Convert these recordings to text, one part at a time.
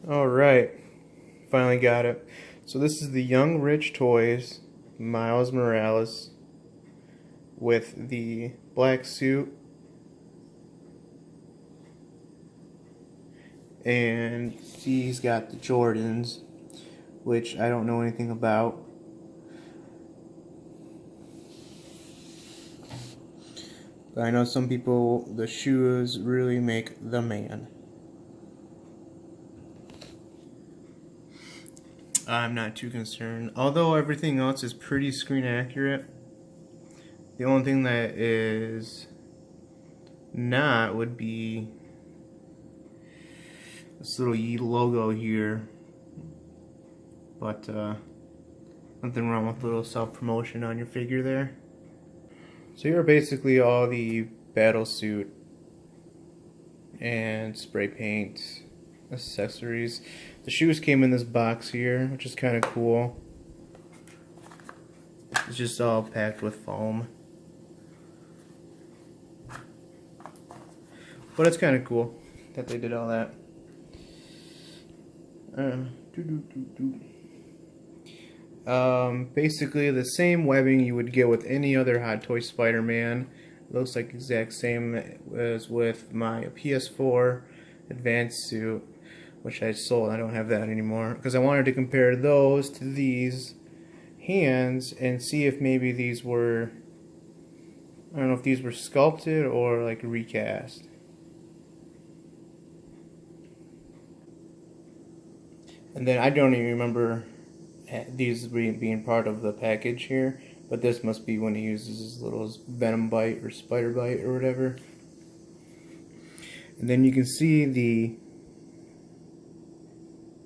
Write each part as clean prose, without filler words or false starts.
Alright, finally got it. So this is the Young Rich Toys Miles Morales with the black suit, and he's got the Jordans, which I don't know anything about. But I know some people, the shoes really make the man. I'm not too concerned. Although everything else is pretty screen accurate. The only thing that is not would be this little Yeet logo here. But nothing wrong with a little self-promotion on your figure there. So here are basically all the battle suit and spray paint accessories. The shoes came in this box here, which is kind of cool. It's just all packed with foam. But it's kind of cool that they did all that. Basically the same webbing you would get with any other Hot Toy Spider-Man. Looks like exact same as with my PS4 Advanced suit, which I sold. I don't have that anymore because I wanted to compare those to these hands and see if maybe these were, I don't know if these were sculpted or like recast. And then I don't even remember these being part of the package here, but this must be when he uses his little venom bite or spider bite or whatever. And then you can see the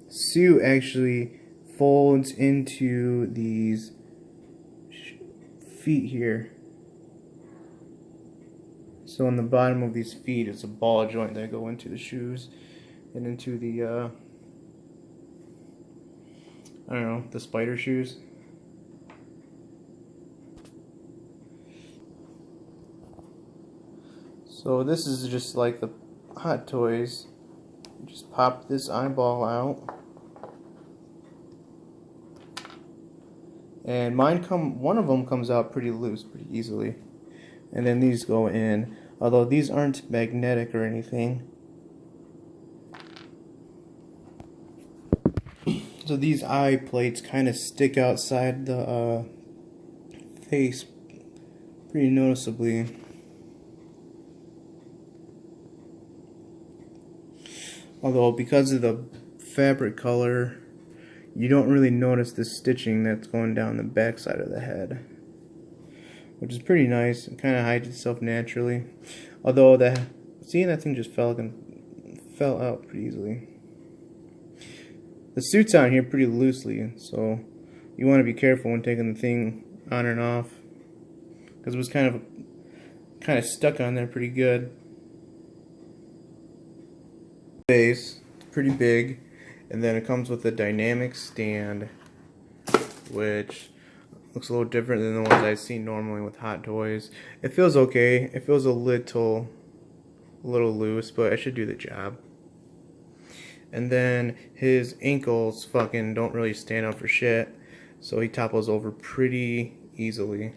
suit actually folds into these feet here. So on the bottom of these feet is a ball joint that go into the shoes and into the I don't know, the spider shoes. So this is just like the Hot Toys. Just pop this eyeball out. And one of them comes out pretty loose, pretty easily. And then these go in, although these aren't magnetic or anything. So these eye plates kind of stick outside the face pretty noticeably. Although because of the fabric color, you don't really notice the stitching that's going down the back side of the head, which is pretty nice. It kind of hides itself naturally. Although seeing that thing just fell out pretty easily. The suit's on here pretty loosely, so you want to be careful when taking the thing on and off, because it was kind of stuck on there pretty good. Base, pretty big, and then it comes with a dynamic stand, which looks a little different than the ones I've seen normally with Hot Toys. It feels okay. It feels a little loose, but it should do the job. And then his ankles fucking don't really stand up for shit, so he topples over pretty easily.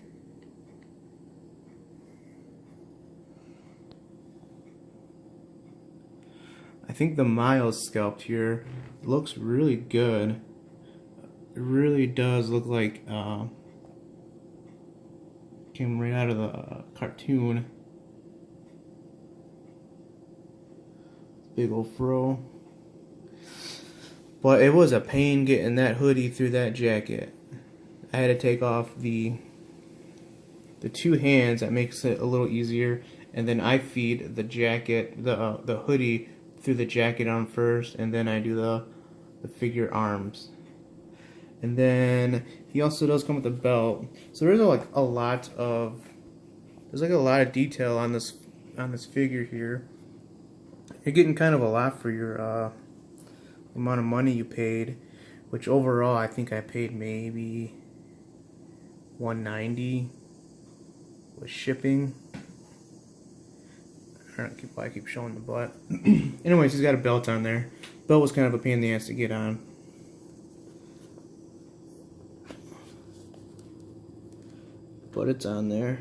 I think the Miles sculpt here looks really good. It really does look like came right out of the cartoon. Big old fro. But it was a pain getting that hoodie through that jacket. I had to take off the two hands. That makes it a little easier, and then I feed the jacket, the hoodie through the jacket on first, and then I do the figure arms. And then he also does come with a belt. So there's like a lot of detail on this figure here. You're getting kind of a lot for your amount of money you paid, which overall I think I paid maybe $190 with shipping. I keep showing the butt. Anyways, he's got a belt on there. Belt was kind of a pain in the ass to get on. But it's on there.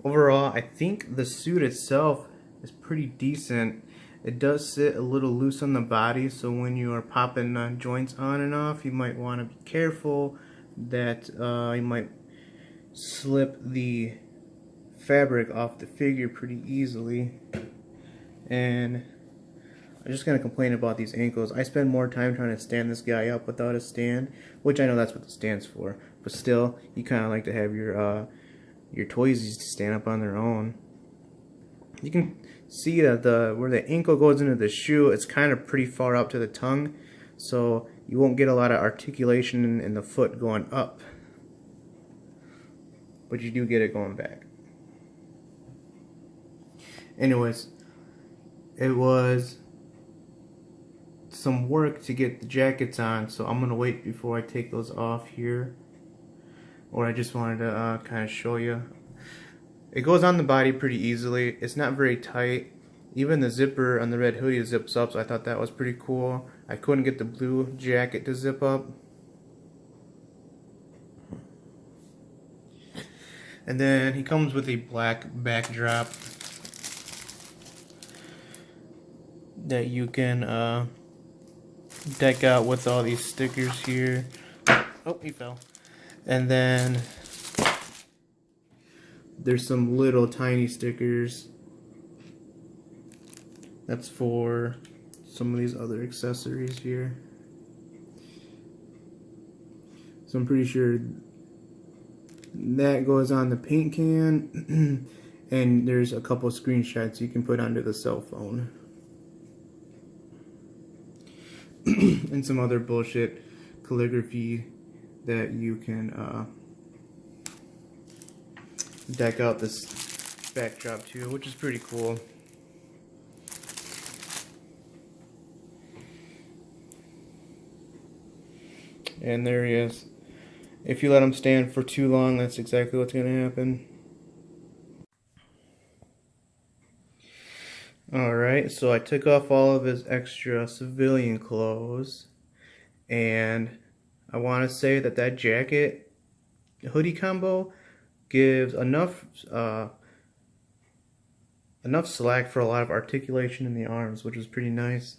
Overall, I think the suit itself is pretty decent. It does sit a little loose on the body, so when you are popping joints on and off, you might want to be careful that you might slip the fabric off the figure pretty easily. And I'm just going to complain about these ankles. I spend more time trying to stand this guy up without a stand, which I know that's what the stand's for, but still, you kind of like to have your toysies to stand up on their own. You can see that where the ankle goes into the shoe, it's kind of pretty far up to the tongue, so you won't get a lot of articulation in the foot going up, but you do get it going back. Anyways, it was some work to get the jackets on, so I'm gonna wait before I take those off here. Or I just wanted to kind of show you. It goes on the body pretty easily. It's not very tight. Even the zipper on the red hoodie zips up, so I thought that was pretty cool. I couldn't get the blue jacket to zip up. And then he comes with a black backdrop that you can deck out with all these stickers here. Oh, he fell. And then there's some little tiny stickers. That's for some of these other accessories here. So I'm pretty sure that goes on the paint can. And there's a couple screenshots you can put onto the cell phone. And some other bullshit calligraphy that you can deck out this backdrop too, which is pretty cool. And there he is. If you let him stand for too long, that's exactly what's going to happen. Alright, so I took off all of his extra civilian clothes, and I want to say that that jacket hoodie combo gives enough slack for a lot of articulation in the arms, which is pretty nice.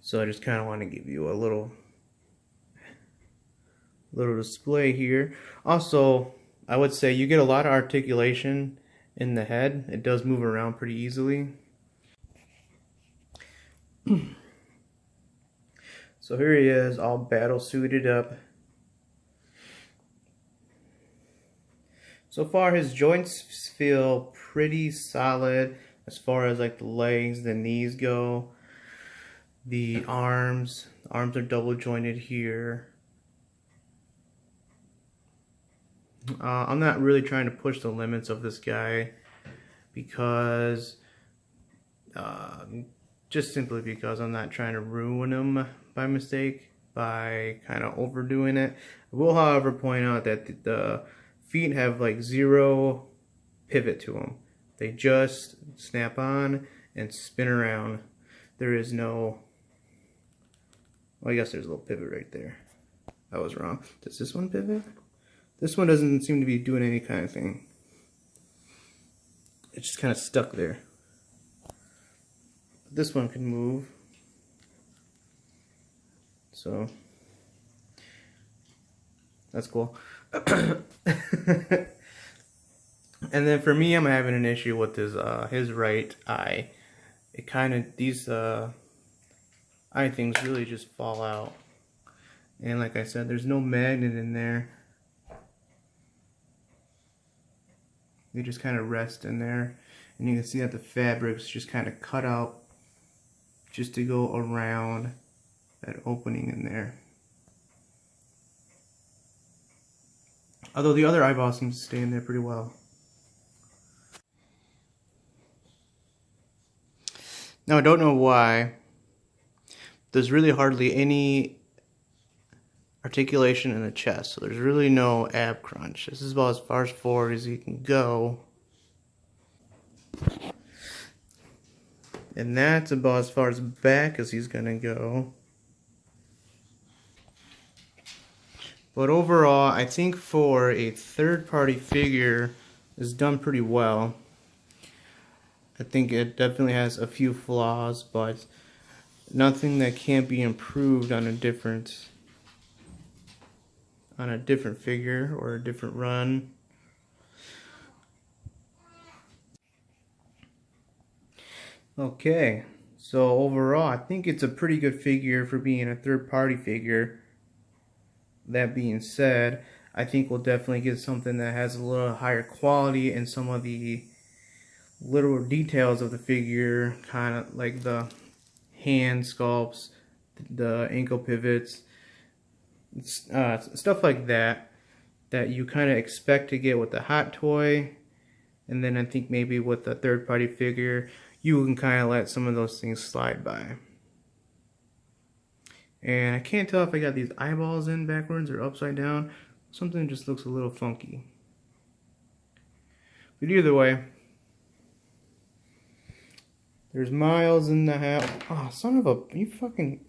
So I just kind of want to give you a little display here. Also, I would say you get a lot of articulation in the head. It does move around pretty easily. So here he is, all battle suited up. So far his joints feel pretty solid as far as like the legs, the knees go. The arms are double jointed here. I'm not really trying to push the limits of this guy because just simply because I'm not trying to ruin him by mistake by kind of overdoing it. I will, however, point out that the feet have like zero pivot to them. They just snap on and spin around. There is no, well, I guess there's a little pivot right there. I was wrong. Does this one pivot? This one doesn't seem to be doing any kind of thing. It's just kind of stuck there. This one can move. So that's cool. And then for me, I'm having an issue with his right eye. It kind of, these eye things really just fall out. And like I said, there's no magnet in there. They just kind of rest in there. And you can see that the fabric's just kind of cut out just to go around that opening in there. Although the other eyeball seems to stay in there pretty well. Now I don't know why. There's really hardly any articulation in the chest. So there's really no ab crunch. This is about as far forward as you can go. And that's about as far as back as he's gonna go. But overall, I think for a third-party figure, it's done pretty well. I think it definitely has a few flaws, but nothing that can't be improved on a different figure or a different run. Okay, so overall, I think it's a pretty good figure for being a third-party figure. That being said, I think we'll definitely get something that has a little higher quality and some of the little details of the figure, kind of like the hand sculpts, the ankle pivots, stuff like that you kind of expect to get with the hot toy. And then I think maybe with the third-party figure, you can kind of let some of those things slide by. And I can't tell if I got these eyeballs in backwards or upside down. Something just looks a little funky. But either way, there's Miles in the house. Oh, son of a... You fucking...